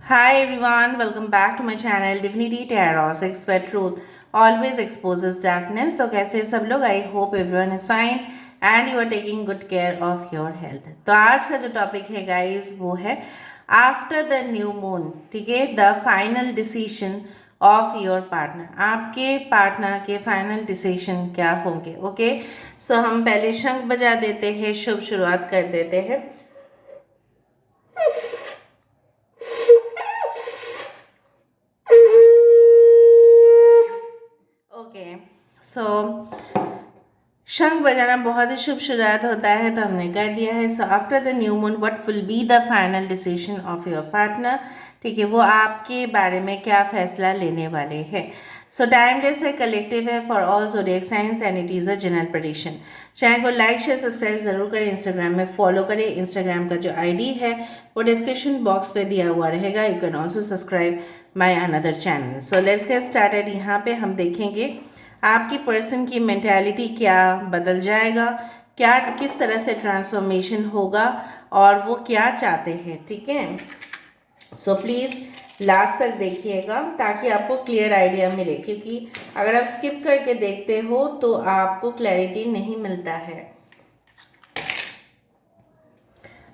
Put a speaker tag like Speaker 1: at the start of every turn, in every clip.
Speaker 1: Hi everyone, welcome back to my channel Divinity Tarot 6 where truth always exposes darkness. तो कैसे सब लोग? I hope everyone is fine and you are taking good care of your health. तो आज का जो topic है guys वो है आफ्टर द न्यू मून, ठीक है, the final decision of your partner. आपके पार्टनर के फाइनल डिसीजन क्या होंगे? ओके, सो हम पहले शंख बजा देते हैं, शुभ शुरुआत कर देते हैं। ओके, सो शंख बजाना बहुत ही शुभ शुरुआत होता है, तो हमने कर दिया है। So after the new moon what will be the final decision of your partner, ठीक है, वो आपके बारे में क्या फैसला लेने वाले हैं। सो टाइम डेस है, कलेक्टिव है for all zodiac science and it is a general prediction. Channel को लाइक शेयर सब्सक्राइब जरूर करें, इंस्टाग्राम में फॉलो करें। इंस्टाग्राम का जो आईडी है वो डिस्क्रिप्शन बॉक्स पे दिया हुआ रहेगा। You can also subscribe my another channel. So let's get started. यहाँ पे हम देखेंगे आपकी पर्सन की मेंटालिटी क्या बदल जाएगा, क्या किस तरह से ट्रांसफॉर्मेशन होगा और वो क्या चाहते हैं, ठीक है। सो प्लीज़ लास्ट तक देखिएगा ताकि आपको क्लियर आइडिया मिले, क्योंकि अगर आप स्किप करके देखते हो तो आपको क्लैरिटी नहीं मिलता है।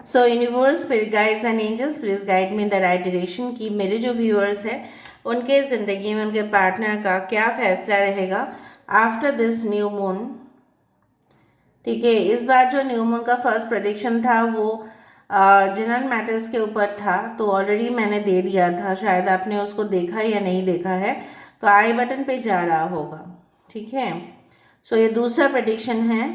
Speaker 1: So universe, spirit guides and angels, please guide me in the right direction कि मेरे जो व्यूअर्स हैं उनके ज़िंदगी में उनके पार्टनर का क्या फैसला रहेगा आफ्टर दिस न्यू मून, ठीक है। इस बार जो न्यू मून का फर्स्ट प्रेडिक्शन था वो जनरल मैटर्स के ऊपर था, तो ऑलरेडी मैंने दे दिया था, शायद आपने उसको देखा या नहीं देखा है तो आई बटन पे जा रहा होगा, ठीक है। सो ये दूसरा प्रेडिक्शन है।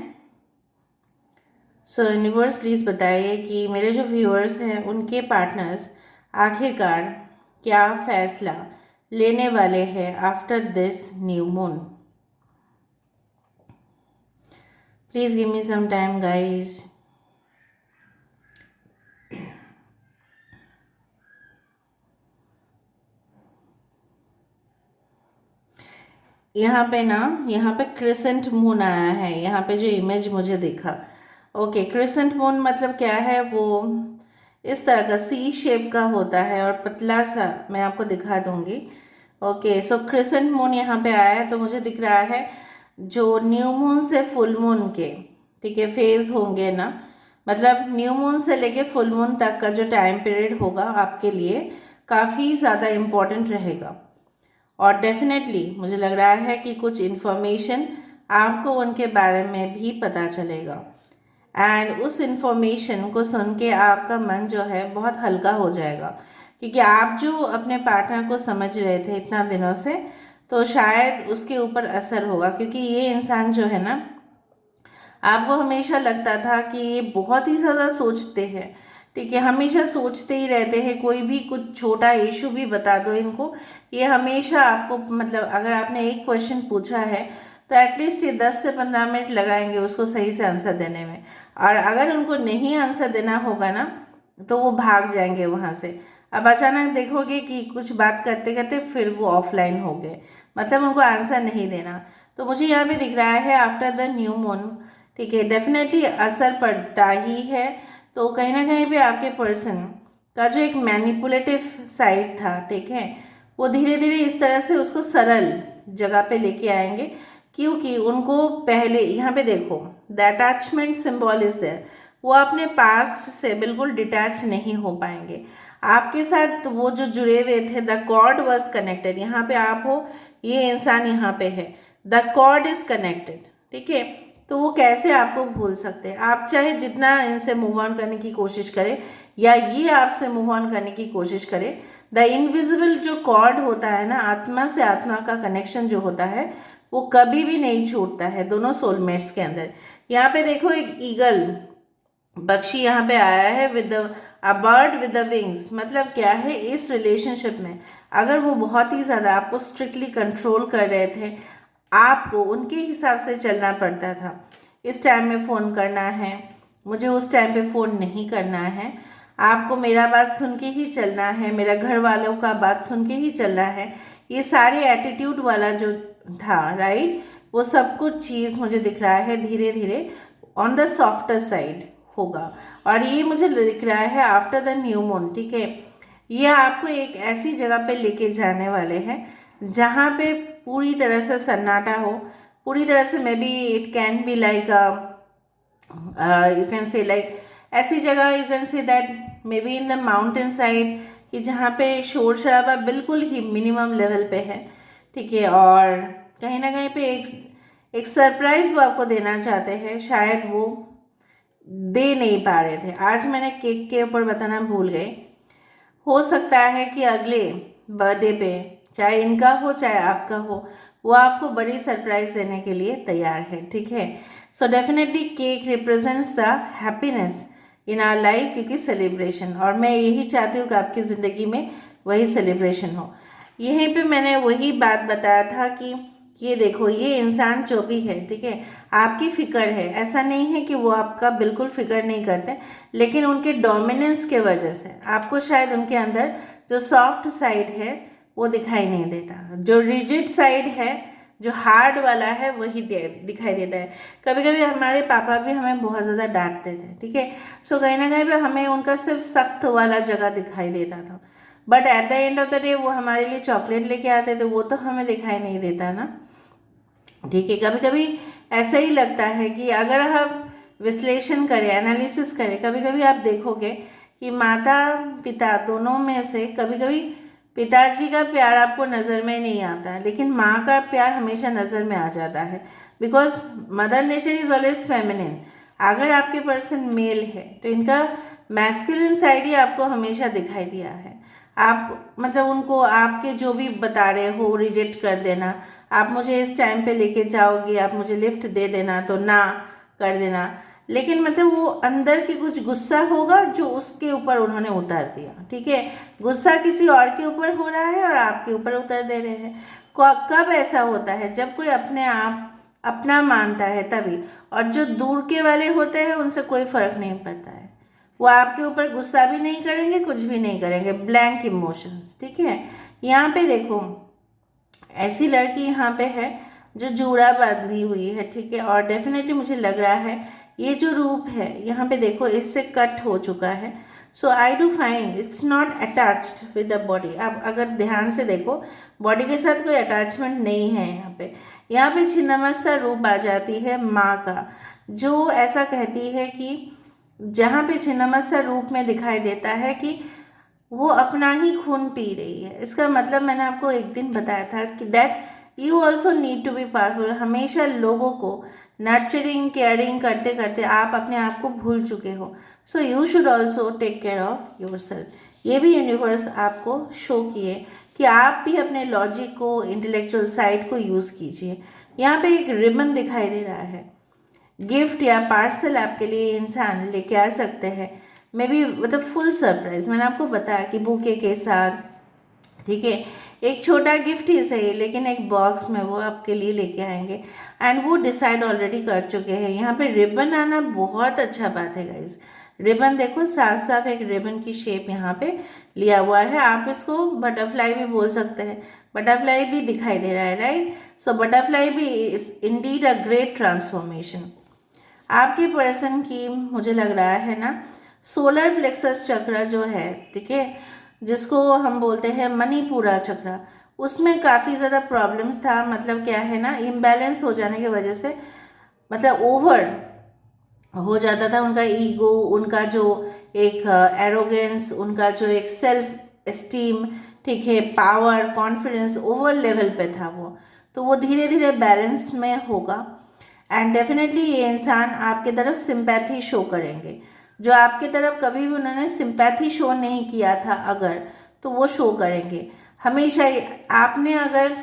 Speaker 1: सो यूनिवर्स प्लीज़ बताइए कि मेरे जो व्यूअर्स हैं उनके पार्टनर्स आखिरकार क्या फैसला लेने वाले हैं after this new moon. Please give me some time guys. यहाँ पे ना, यहाँ पे क्रिसेंट मून आया है, यहाँ पे जो इमेज मुझे दिखा। ओके, क्रिसेंट मून मतलब क्या है? वो इस तरह का सी शेप का होता है और पतला सा, मैं आपको दिखा दूंगी। ओके, सो क्रिसेंट मून यहाँ पे आया है तो मुझे दिख रहा है जो न्यू मून से फुल मून के, ठीक है, फेज होंगे ना, मतलब न्यू मून से लेके फुल मून तक का जो टाइम पीरियड होगा आपके लिए काफ़ी ज़्यादा इम्पोर्टेंट रहेगा। और डेफिनेटली मुझे लग रहा है कि कुछ इन्फॉर्मेशन आपको उनके बारे में भी पता चलेगा एंड उस इन्फॉर्मेशन को सुन के आपका मन जो है बहुत हल्का हो जाएगा, क्योंकि आप जो अपने पार्टनर को समझ रहे थे इतना दिनों से, तो शायद उसके ऊपर असर होगा, क्योंकि ये इंसान जो है ना, आपको हमेशा लगता था कि ये बहुत ही ज़्यादा सोचते हैं, ठीक है, हमेशा सोचते ही रहते हैं। कोई भी कुछ छोटा इशू भी बता दो इनको, ये हमेशा आपको, मतलब अगर आपने एक क्वेश्चन पूछा है तो एटलीस्ट ये 10 से 15 मिनट लगाएंगे उसको सही से आंसर देने में, और अगर उनको नहीं आंसर देना होगा ना तो वो भाग जाएंगे वहाँ से। अब अचानक देखोगे कि कुछ बात करते करते फिर वो ऑफलाइन हो गए, मतलब उनको आंसर नहीं देना। तो मुझे यहाँ पे दिख रहा है आफ्टर द न्यू मून, ठीक है, डेफिनेटली असर पड़ता ही है। तो कहीं ना कहीं पे आपके पर्सन का जो एक मैनिपुलेटिव साइड था, ठीक है, वो धीरे धीरे इस तरह से उसको सरल जगह पे लेके आएंगे, क्योंकि उनको पहले यहाँ पे देखो the attachment symbol is there, वो अपने पास्ट से बिल्कुल डिटैच नहीं हो पाएंगे। आपके साथ तो वो जो जुड़े हुए थे, द कॉर्ड वॉज कनेक्टेड, यहाँ पे आप हो, ये इंसान यहाँ पे है, द कॉर्ड इज कनेक्टेड, ठीक है। तो वो कैसे आपको भूल सकते हैं? आप चाहे जितना इनसे मूव ऑन करने की कोशिश करें या ये आपसे मूव ऑन करने की कोशिश करें, द इनविजिबल जो कॉर्ड होता है ना, आत्मा से आत्मा का कनेक्शन जो होता है, वो कभी भी नहीं छूटता है दोनों सोलमेट्स के अंदर। यहाँ पे देखो एक ईगल पक्षी यहाँ पे आया है with a bird with the wings, मतलब क्या है, इस रिलेशनशिप में अगर वो बहुत ही ज़्यादा आपको स्ट्रिक्टली कंट्रोल कर रहे थे, आपको उनके हिसाब से चलना पड़ता था। इस टाइम में फ़ोन करना है, मुझे उस टाइम पे फ़ोन नहीं करना है, आपको मेरा बात सुन के ही चलना है, मेरा घर वालों का बात सुन के ही चलना है, ये सारे एटीट्यूड वाला जो था, राइट, वो सब कुछ चीज़ मुझे दिख रहा है धीरे धीरे ऑन द सॉफ्टर साइड होगा। और ये मुझे दिख रहा है आफ्टर द न्यू मून, ठीक है। ये आपको एक ऐसी जगह पे लेके जाने वाले हैं जहाँ पे पूरी तरह से सन्नाटा हो, पूरी तरह से, may be it can be like you can say like ऐसी जगह, you can say that may be in the mountain side, कि जहाँ पे शोर शराबा बिल्कुल ही मिनिमम लेवल पे है, ठीक है। और कहीं ना कहीं पे एक सरप्राइज वो आपको देना चाहते हैं, शायद वो दे नहीं पा रहे थे। आज मैंने केक के ऊपर बताना भूल गई, हो सकता है कि अगले बर्थडे पे, चाहे इनका हो चाहे आपका हो, वो आपको बड़ी सरप्राइज देने के लिए तैयार है, ठीक है। So definitely cake represents the happiness in our life, क्योंकि सेलिब्रेशन, और मैं यही चाहती हूँ कि आपकी ज़िंदगी में वही सेलिब्रेशन हो। यहीं पे मैंने वही बात बताया था कि ये देखो, ये इंसान जो भी है, ठीक है, आपकी फ़िक्र है, ऐसा नहीं है कि वो आपका बिल्कुल फ़िक्र नहीं करते, लेकिन उनके डोमिनेंस के वजह से आपको शायद उनके अंदर जो सॉफ्ट साइड है वो दिखाई नहीं देता, जो रिजिड साइड है, जो हार्ड वाला है, वही दिखाई देता है। कभी कभी हमारे पापा भी हमें बहुत ज़्यादा डांटते थे, ठीक है। सो कहीं ना कहीं पे हमें उनका सिर्फ सख्त वाला जगह दिखाई देता था, but at the end of the day वो हमारे लिए चॉकलेट लेके आते थे, वो तो हमें दिखाई नहीं देता ना, ठीक है। कभी कभी ऐसा ही लगता है कि अगर हम विश्लेषण करें, एनालिसिस करें, कभी कभी आप देखोगे कि माता पिता दोनों में से कभी कभी पिताजी का प्यार आपको नज़र में नहीं आता है, लेकिन माँ का प्यार हमेशा नज़र में आ जाता है, because mother nature is always feminine. अगर आपके पर्सन मेल है तो इनका मैस्कुलिन साइड ही आपको हमेशा दिखाई दिया है। आप मतलब उनको आपके जो भी बता रहे हो रिजेक्ट कर देना, आप मुझे इस टाइम पे लेके जाओगे, आप मुझे लिफ्ट दे देना, तो ना कर देना, लेकिन मतलब वो अंदर की कुछ गुस्सा होगा जो उसके ऊपर उन्होंने उतार दिया, ठीक है। गुस्सा किसी और के ऊपर हो रहा है और आपके ऊपर उतार दे रहे हैं। कब ऐसा होता है? जब कोई अपने आप अपना मानता है तभी, और जो दूर के वाले होते हैं उनसे कोई फर्क नहीं पड़ता है, वो आपके ऊपर गुस्सा भी नहीं करेंगे, कुछ भी नहीं करेंगे, ब्लैंक इमोशंस, ठीक है। यहाँ पे देखो, ऐसी लड़की यहाँ पे है जो जूड़ा बांधी हुई है, ठीक है, और डेफिनेटली मुझे लग रहा है ये जो रूप है यहाँ पे देखो इससे कट हो चुका है। So I do find it's not attached with the body. आप अगर ध्यान से देखो, बॉडी के साथ कोई अटैचमेंट नहीं है यहाँ पे। यहाँ पे छिन्नमस्ता रूप आ जाती है माँ का, जो ऐसा कहती है कि जहाँ पे छिन्नमस्ता रूप में दिखाई देता है कि वो अपना ही खून पी रही है। इसका मतलब मैंने आपको एक दिन बताया था कि that you also need to be powerful. हमेशा लोगों को नर्चरिंग केयरिंग करते करते आप अपने आप को भूल चुके हो। So you should also take care of your self. ये भी यूनिवर्स आपको शो किए कि आप भी अपने लॉजिक को, इंटेलेक्चुअल साइड को यूज़ कीजिए। यहाँ पे एक रिबन दिखाई दे रहा है, गिफ्ट या पार्सल आपके लिए इंसान लेके आ सकते हैं, मे बी मतलब फुल सरप्राइज। मैंने आपको बताया कि बुके के साथ, ठीक है, एक छोटा गिफ्ट ही सही लेकिन एक बॉक्स में वो आपके लिए लेके आएंगे, एंड वो डिसाइड ऑलरेडी कर चुके हैं। यहाँ पे रिबन आना बहुत अच्छा बात है गाइज। रिबन देखो, साफ साफ एक रिबन की शेप यहाँ पे लिया हुआ है। आप इसको बटरफ्लाई भी बोल सकते हैं, बटरफ्लाई भी दिखाई दे रहा है, राइट। सो बटरफ्लाई भी is indeed a great transformation. आपके पर्सन की मुझे लग रहा है ना, सोलर प्लेक्सस चक्र जो है, ठीक है, जिसको हम बोलते हैं मणिपुरा चक्र, उसमें काफ़ी ज़्यादा प्रॉब्लम्स था। मतलब क्या है ना, इम्बैलेंस हो जाने की वजह से, मतलब ओवर हो जाता था उनका ईगो, उनका जो एक एरोगेंस, उनका जो एक सेल्फ एस्टीम, ठीक है, पावर, कॉन्फिडेंस ओवर लेवल पे था वो। तो वो धीरे धीरे बैलेंस में होगा, एंड डेफिनेटली ये इंसान आपके तरफ सिंपैथी शो करेंगे। जो आपके तरफ कभी भी उन्होंने सिंपैथी शो नहीं किया था अगर, तो वो शो करेंगे हमेशा ही। आपने अगर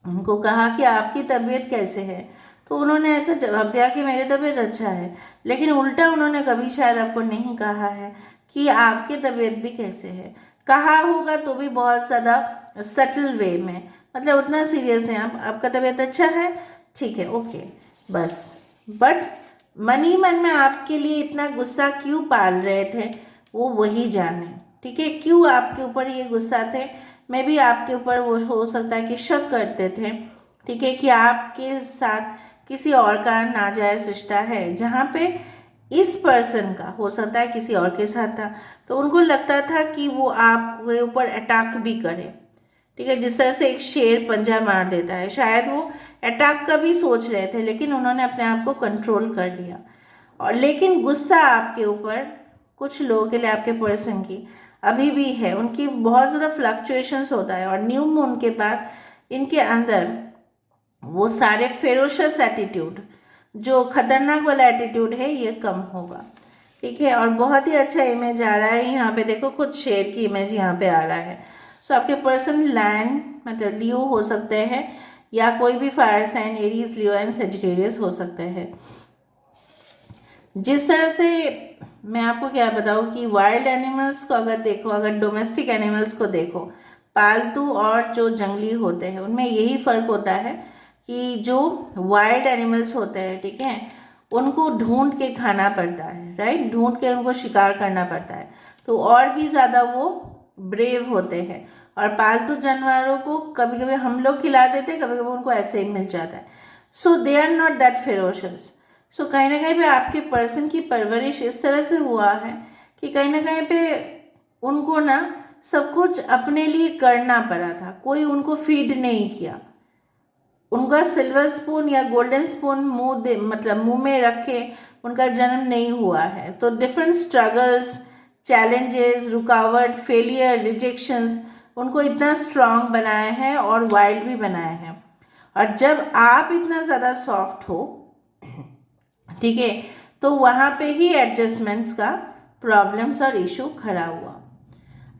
Speaker 1: उनको कहा कि आपकी तबीयत कैसे है, तो उन्होंने ऐसा जवाब दिया कि मेरी तबीयत अच्छा है, लेकिन उल्टा उन्होंने कभी शायद आपको नहीं कहा है कि आपकी तबीयत भी कैसे है। कहा होगा तो भी बहुत ज़्यादा सटल वे में, मतलब उतना सीरियस नहीं, आपका तबीयत अच्छा है, ठीक है, ओके, बस। बट मन ही मन में आपके लिए इतना गुस्सा क्यों पाल रहे थे, वो वही जाने, ठीक है। क्यों आपके ऊपर ये गुस्सा थे, मे बी आपके ऊपर वो हो सकता है कि शक करते थे, ठीक है, कि आपके साथ किसी और का नाजायज़ रिश्ता है, जहाँ पे इस पर्सन का हो सकता है किसी और के साथ था, तो उनको लगता था कि वो आपके ऊपर अटैक भी करे। ठीक है, जिस तरह से एक शेर पंजा मार देता है, शायद वो अटैक का भी सोच रहे थे, लेकिन उन्होंने अपने आप को कंट्रोल कर लिया। और लेकिन गुस्सा आपके ऊपर कुछ लोगों के लिए, आपके पर्सन की अभी भी है, उनकी बहुत ज़्यादा फ्लक्चुएशंस होता है। और न्यू मून के बाद इनके अंदर वो सारे फेरोशस एटीट्यूड, जो खतरनाक वाला एटीट्यूड है, ये कम होगा। ठीक है, और बहुत ही अच्छा इमेज आ रहा है यहाँ पे, देखो खुद शेर की इमेज यहाँ पे आ रहा है। सो आपके पर्सन लैंड मतलब लियो हो सकते हैं, या कोई भी fire sign Aries, Leo and Sagittarius हो सकते हैं। जिस तरह से मैं आपको क्या बताऊँ कि वाइल्ड एनिमल्स को अगर देखो, अगर डोमेस्टिक एनिमल्स को देखो, पालतू और जो जंगली होते हैं, उनमें यही फ़र्क होता है कि जो वाइल्ड एनिमल्स होते हैं, ठीक है, उनको ढूंढ के खाना पड़ता है, राइट, ढूंढ के उनको शिकार करना पड़ता है, तो और भी ज़्यादा वो ब्रेव होते हैं। और पालतू जानवरों को कभी कभी हम लोग खिला देते हैं, कभी कभी उनको ऐसे ही मिल जाता है। So they are not that ferocious. So कहीं ना कहीं पे आपके पर्सन की परवरिश इस तरह से हुआ है कि कहीं ना कहीं पे उनको ना सब कुछ अपने लिए करना पड़ा था, कोई उनको फीड नहीं किया। उनका सिल्वर स्पून या गोल्डन स्पून मुंह दे मतलब मुंह में रखे उनका जन्म नहीं हुआ है। तो डिफरेंट स्ट्रगल्स, चैलेंजेस, रुकावट, फेलियर, रिजेक्शंस उनको इतना स्ट्रांग बनाए हैं और वाइल्ड भी बनाए हैं। और जब आप इतना ज़्यादा सॉफ्ट हो, ठीक है, तो वहाँ पे ही एडजस्टमेंट्स का प्रॉब्लम्स और इशू खड़ा हुआ।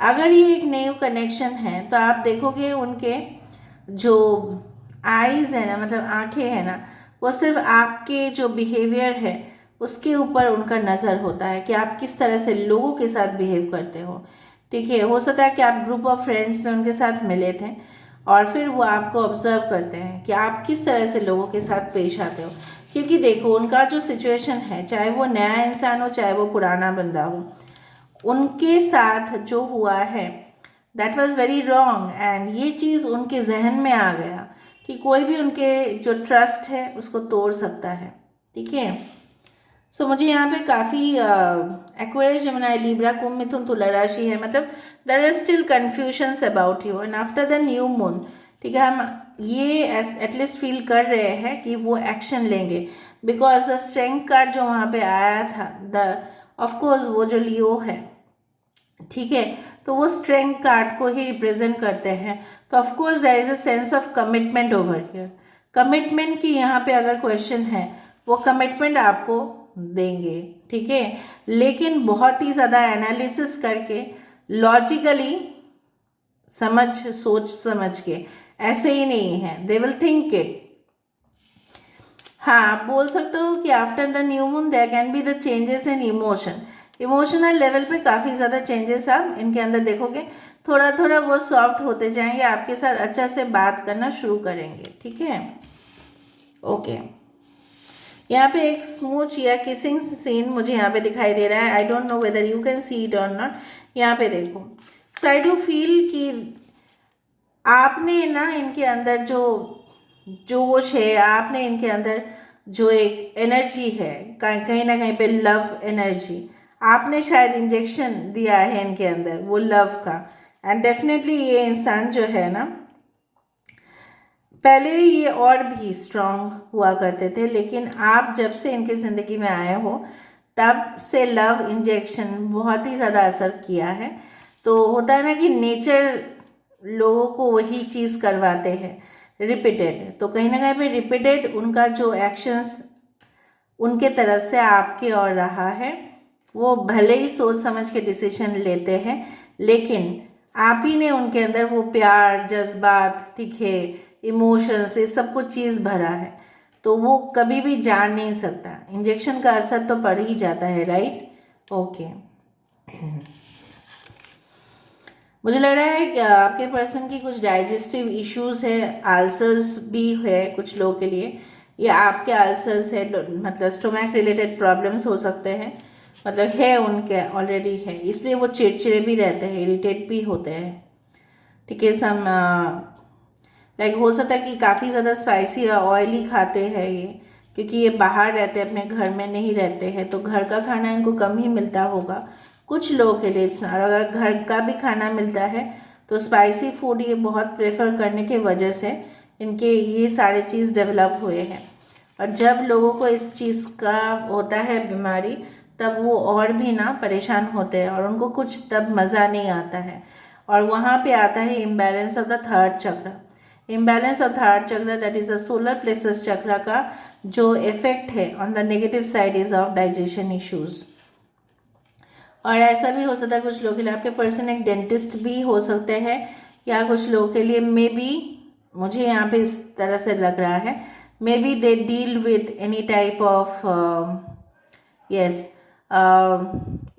Speaker 1: अगर ये एक न्यू कनेक्शन है तो आप देखोगे उनके जो आईज है ना, मतलब आंखें हैं ना, वो सिर्फ आपके जो बिहेवियर है उसके ऊपर उनका नज़र होता है कि आप किस तरह से लोगों के साथ बिहेव करते हो। ठीक है, हो सकता है कि आप ग्रुप ऑफ फ्रेंड्स में उनके साथ मिले थे और फिर वो आपको ऑब्जर्व करते हैं कि आप किस तरह से लोगों के साथ पेश आते हो। क्योंकि देखो उनका जो सिचुएशन है, चाहे वो नया इंसान हो चाहे वो पुराना बंदा हो, उनके साथ जो हुआ है that was very wrong, and ये चीज़ उनके जहन में आ गया कि कोई भी उनके जो ट्रस्ट है उसको तोड़ सकता है। ठीक है, सो मुझे यहाँ पे काफ़ी एक्वेरियस, जेमिनी, लिब्रा, कुंभ, मिथुन, तुला राशि है, मतलब there are still confusions about you and after the new moon. ठीक है, हम ये एटलीस्ट फील कर रहे हैं कि वो एक्शन लेंगे, बिकॉज द स्ट्रेंथ कार्ड जो वहाँ पे आया था, द ऑफकोर्स वो जो लियो है, ठीक है, तो वो स्ट्रेंथ कार्ड को ही रिप्रेजेंट करते हैं। तो of course there is a sense of commitment over here. Commitment की यहाँ पे अगर क्वेश्चन है, वो कमिटमेंट आपको देंगे। ठीक है, लेकिन बहुत ही ज़्यादा एनालिसिस करके, लॉजिकली सोच समझ के, ऐसे ही नहीं है, दे विल थिंक इट। हाँ, आप बोल सकते हो कि after the new moon there can be the changes in emotion. Emotional level पे काफ़ी ज़्यादा चेंजेस आप इनके अंदर देखोगे। थोड़ा थोड़ा वो सॉफ्ट होते जाएंगे, आपके साथ अच्छा से बात करना शुरू करेंगे। ठीक है, ओके। यहाँ पे एक स्मूच या किसिंग सीन मुझे यहाँ पे दिखाई दे रहा है। I don't know whether you can see it और नॉट। यहाँ पे देखो, ट्राई टू फील कि आपने ना इनके अंदर जो जोश है, आपने इनके अंदर जो एक एनर्जी है, कहीं ना कहीं पे लव एनर्जी, आपने शायद इंजेक्शन दिया है इनके अंदर वो लव का। एंड डेफिनेटली ये इंसान जो है ना, पहले ये और भी स्ट्रांग हुआ करते थे, लेकिन आप जब से इनकी ज़िंदगी में आए हो तब से लव इंजेक्शन बहुत ही ज़्यादा असर किया है। तो होता है ना कि नेचर लोगों को वही चीज़ करवाते हैं रिपीटेड, तो कहीं ना कहीं पे रिपीटेड उनका जो एक्शंस उनके तरफ से आपके और रहा है, वो भले ही सोच समझ के डिसीजन लेते हैं, लेकिन आप ही ने उनके अंदर वो प्यार, जज्बात, ठीक है, इमोशंस, ये सब कुछ चीज़ भरा है, तो वो कभी भी जान नहीं सकता। इंजेक्शन का असर तो पड़ ही जाता है, राइट। ओके, मुझे लग रहा है कि आपके पर्सन की कुछ डाइजेस्टिव इश्यूज है, अल्सर्स भी है कुछ लोगों के लिए, या आपके अल्सर्स है, मतलब स्टोमैक रिलेटेड प्रॉब्लम्स हो सकते हैं, मतलब है उनके ऑलरेडी है, इसलिए वो चिड़चिड़े भी रहते हैं, इरिटेट भी होते हैं। ठीक है, लाइक हो सकता है कि काफ़ी ज़्यादा स्पाइसी या ऑयली खाते हैं ये, क्योंकि ये बाहर रहते हैं, अपने घर में नहीं रहते हैं, तो घर का खाना इनको कम ही मिलता होगा कुछ लोगों के लिए। और अगर घर का भी खाना मिलता है तो स्पाइसी फूड ये बहुत प्रेफर करने की वजह से इनके ये सारे चीज़ डेवलप हुए हैं। और जब लोगों को इस चीज़ का होता है बीमारी, तब वो और भी ना परेशान होते हैं और उनको कुछ तब मज़ा नहीं आता है। और वहाँ पे आता है इम्बैलेंस ऑफ द थर्ड चक्र। इम्बैलेंस ऑफ थर्ड चक्र, that is a solar plexus चक्र का जो इफेक्ट है on the negative side is of digestion issues. और ऐसा भी हो सकता है कुछ लोगों के लिए, आपके पर्सन एक डेंटिस्ट भी हो सकते हैं, या कुछ लोगों के लिए मे बी, मुझे यहाँ पे इस तरह से लग रहा है, maybe they deal with any type of yes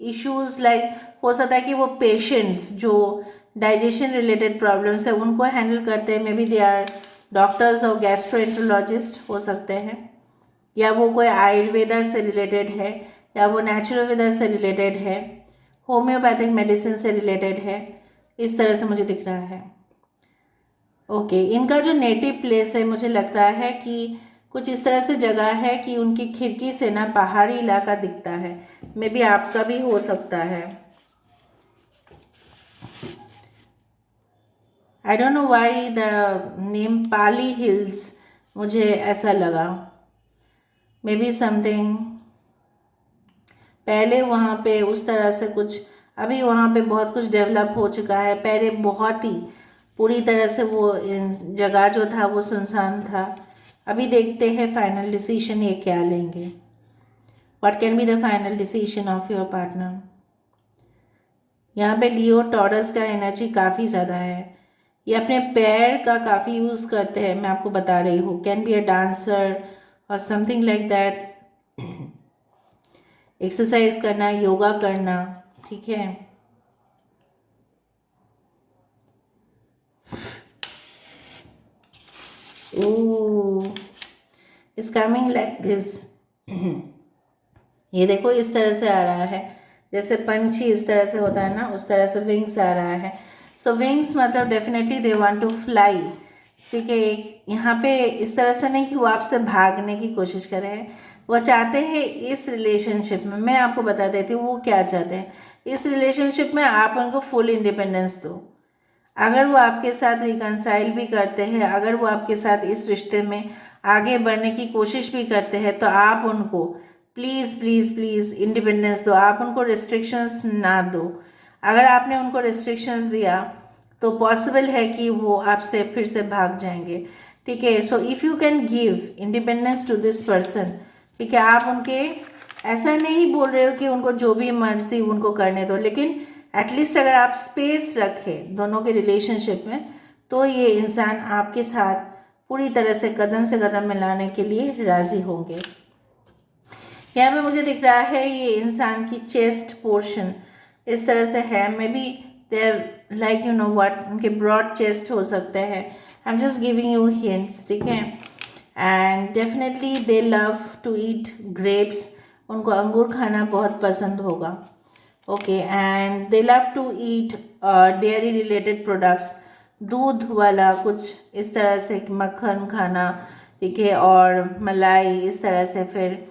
Speaker 1: issues, like हो सकता है कि वो पेशेंट्स जो डाइजेशन रिलेटेड प्रॉब्लम्स है उनको हैंडल करते हैं। Maybe they are doctors और गैस्ट्रोएंटरोलॉजिस्ट हो सकते हैं, या वो कोई आयुर्वेदा से रिलेटेड है, या वो नेचुरोपैथी से रिलेटेड है, होम्योपैथिक मेडिसिन से रिलेटेड है। इस तरह से मुझे दिख रहा है। ओके, इनका जो नेटिव प्लेस है मुझे लगता है कि कुछ इस तरह से जगह है कि उनकी खिड़की से ना पहाड़ी इलाका दिखता है। मे बी आपका भी हो सकता है। I don't know why the name Pali hills, मुझे ऐसा लगा। मे बी समथिंग पहले वहाँ पे उस तरह से कुछ, अभी वहाँ पे बहुत कुछ डेवलप हो चुका है। पहले बहुत ही पूरी तरह से वो जगह जो था वो सुनसान था। अभी देखते हैं फाइनल डिसीजन ये क्या लेंगे। What can be the final decision of your partner. यहाँ पे लियो टॉरस का एनर्जी काफ़ी ज़्यादा है। ये अपने पैर का काफ़ी यूज़ करते हैं, मैं आपको बता रही हूँ। कैन बी अ डांसर और समथिंग लाइक दैट। एक्सरसाइज करना, योगा करना, ठीक है। ओह, इज कमिंग लाइक दिस। ये देखो इस तरह से आ रहा है, जैसे पंछी इस तरह से होता है ना, उस तरह से विंग्स आ रहा है। सो विंग्स मतलब definitely they want to fly, ठीक है। यहाँ पे इस तरह से नहीं कि वो आपसे भागने की कोशिश कर रहे हैं, वो चाहते हैं इस रिलेशनशिप में, मैं आपको बता देती हूँ वो क्या चाहते हैं। इस रिलेशनशिप में आप उनको फुल इंडिपेंडेंस दो। अगर वो आपके साथ रिकनसाइल भी करते हैं, अगर वो आपके साथ इस रिश्ते में आगे बढ़ने की कोशिश भी करते हैं, तो आप उनको प्लीज़ प्लीज़ प्लीज़ इंडिपेंडेंस दो। आप उनको रिस्ट्रिक्शंस ना दो। अगर आपने उनको रिस्ट्रिक्शंस दिया तो पॉसिबल है कि वो आपसे फिर से भाग जाएंगे, ठीक है। So if you can give independence to this person, ठीक है, आप उनके, ऐसा नहीं बोल रहे हो कि उनको जो भी मर्जी उनको करने दो, लेकिन एटलीस्ट अगर आप स्पेस रखें दोनों के रिलेशनशिप में, तो ये इंसान आपके साथ पूरी तरह से कदम मिलाने के लिए राज़ी होंगे। यहाँ पे मुझे दिख रहा है ये इंसान की चेस्ट पोर्शन इस तरह से है। Maybe there like you know what, उनके ब्रॉड चेस्ट हो सकते हैं। I am just giving you hints, ठीक है। And definitely they love to eat grapes, उनको अंगूर खाना बहुत पसंद होगा। Okay, and they love to eat dairy related products, दूध वाला कुछ इस तरह से, मक्खन खाना, ठीक है, और मलाई इस तरह से। फिर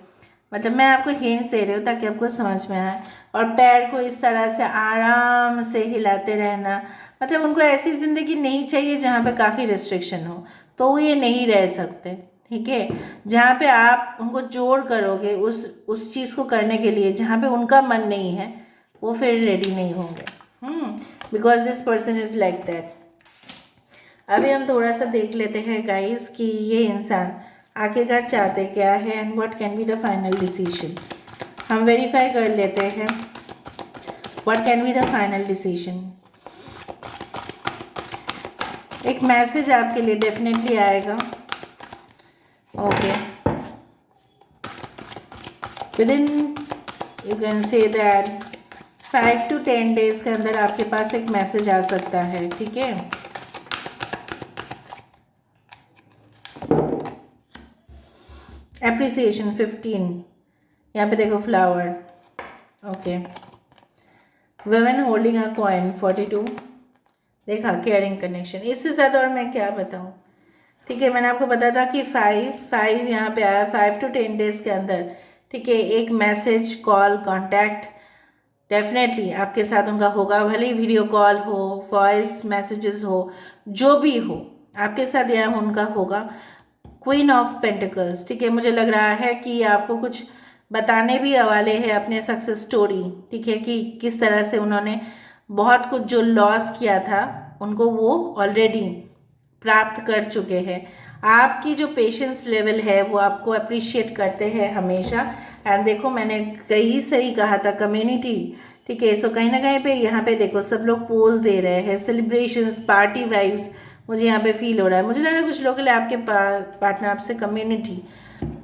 Speaker 1: मतलब मैं आपको हिंट्स दे रही हूँ ताकि आपको समझ में आए। और पैर को इस तरह से आराम से हिलाते रहना, मतलब उनको ऐसी ज़िंदगी नहीं चाहिए जहाँ पे काफ़ी रिस्ट्रिक्शन हो, तो वो ये नहीं रह सकते, ठीक है। जहाँ पे आप उनको जोर करोगे उस चीज़ को करने के लिए जहाँ पे उनका मन नहीं है, वो फिर रेडी नहीं होंगे। Because this person is like that. अभी हम थोड़ा सा देख लेते हैं गाइस कि ये इंसान आखिरकार चाहते क्या है and what can be the final decision. हम वेरीफाई कर लेते हैं what can be the final decision. एक मैसेज आपके लिए डेफिनेटली आएगा। Okay, with in you can say that 5 to 10 days के अंदर आपके पास एक मैसेज आ सकता है, ठीक है। एप्रिसिएशन 15, यहाँ पे देखो flower. Okay, women holding a coin 42, देखा केयरिंग कनेक्शन। इससे ज़्यादा और मैं क्या बताऊँ। ठीक है, मैंने आपको बताया था कि 5 यहाँ पे आया, 5 to 10 डेज के अंदर। ठीक है, एक मैसेज, कॉल, कांटेक्ट डेफिनेटली आपके साथ उनका होगा, भले ही वीडियो कॉल हो, वॉइस मैसेजेस हो, जो भी हो आपके साथ यह उनका होगा। क्वीन ऑफ पेंटिकल्स, ठीक है, मुझे लग रहा है कि आपको कुछ बताने भी वाले हैं अपने सक्सेस स्टोरी। ठीक है, कि किस तरह से उन्होंने बहुत कुछ जो लॉस किया था उनको वो ऑलरेडी प्राप्त कर चुके हैं। आपकी जो पेशेंस लेवल है वो आपको अप्रिशिएट करते हैं हमेशा। एंड देखो, मैंने कहीं सही कहा था, कम्युनिटी। ठीक है, सो कहीं ना कहीं पे यहाँ पे देखो सब लोग पोज दे रहे हैं, सेलिब्रेशंस, पार्टी वाइब्स मुझे यहाँ पे फील हो रहा है। मुझे लग रहा है कुछ लोगों के लिए आपके पार्टनर आपसे कम्युनिटी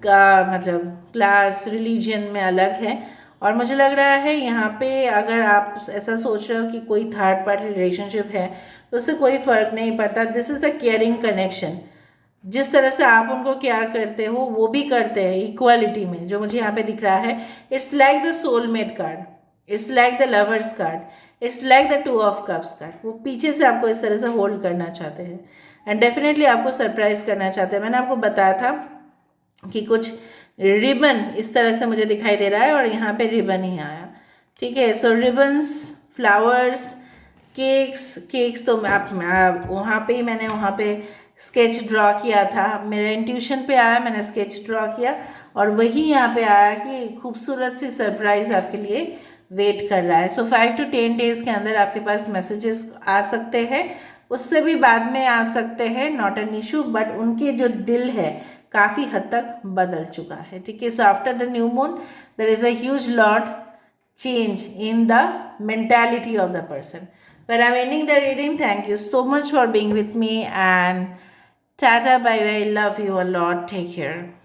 Speaker 1: का मतलब क्लास, रिलीजन में अलग है। और मुझे लग रहा है यहाँ पे अगर आप ऐसा सोच रहे हो कि कोई थर्ड पार्टी रिलेशनशिप है तो उससे कोई फर्क नहीं पड़ता। This is the caring connection. जिस तरह से आप उनको केयर करते हो वो भी करते हैं इक्वालिटी में, जो मुझे यहाँ पे दिख रहा है। It's like the soulmate card, it's like the lovers card, it's like the 2 of Cups card. वो पीछे से आपको इस तरह से होल्ड करना चाहते हैं एंड डेफिनेटली आपको सरप्राइज करना चाहते हैं। मैंने आपको बताया था कि कुछ रिबन इस तरह से मुझे दिखाई दे रहा है और यहाँ पे रिबन ही आया। ठीक है, सो रिबन्स, फ्लावर्स, केक्स तो वहाँ पे ही मैंने वहाँ पे स्केच ड्रॉ किया था, मेरे इंट्यूशन पे आया, मैंने स्केच ड्रॉ किया और वही यहाँ पे आया कि खूबसूरत सी सरप्राइज आपके लिए वेट कर रहा है। सो 5 to 10 डेज के अंदर आपके पास मैसेजेस आ सकते हैं, उससे भी बाद में आ सकते हैं, नॉट एन इशू। बट उनके जो दिल है काफ़ी हद तक बदल चुका है। ठीक है, so after the new moon there is a huge lot change in the mentality of the person. But I'm ending the reading. Thank you so much for being with me and tata, bye bye. Love you a lot. Take care.